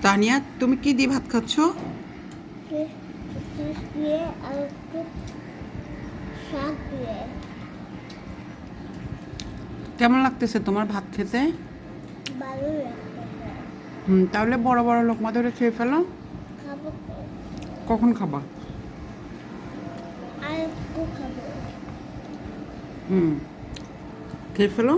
তানিয়া, তুমি কি দিয়ে ভাত খাচ্ছ? ফিশ দিয়ে আর একটু শাক দিয়ে। কেমন লাগতেছে তোমার ভাত খেতে? ভালো লাগতেছে। তাহলে বড় বড় লোকমা ধরে খেয়ে ফেলো। খাবো তো। কখন খাবা? আর একটু খাবো। হুম, খেয়ে ফেলো।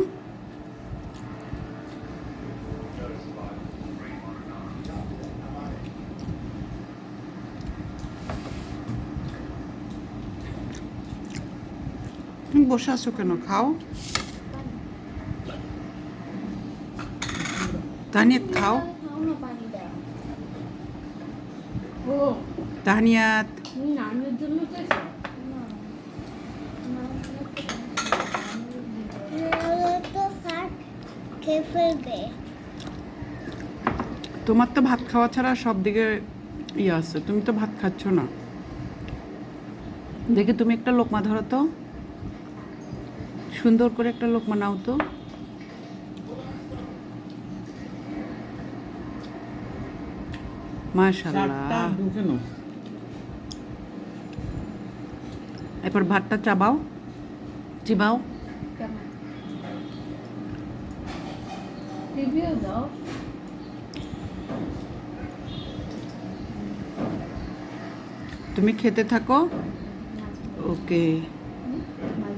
তুমি বসে আছো কেন? খাও। তানিয়াত খাও। খাও না পানিটা। ও তানিয়াত, তুমি নামের জন্য চাইছো? নাহলে তো শাক খেয়ে ফেলবে। তোমার তো ভাত খাওয়া ছাড়া সব দিকে ইয়ে আছে, তুমি তো ভাত খাচ্ছ না। দেখি তুমি একটা লোকমা ধরো তো, সুন্দর করে একটা লোকমা নাও তো। মাশাআল্লাহ। এরপর ভাতটা চাবাও, চিবাও। কেমন রিভিউ দাও। তুমি খেতে থাকো। ওকে।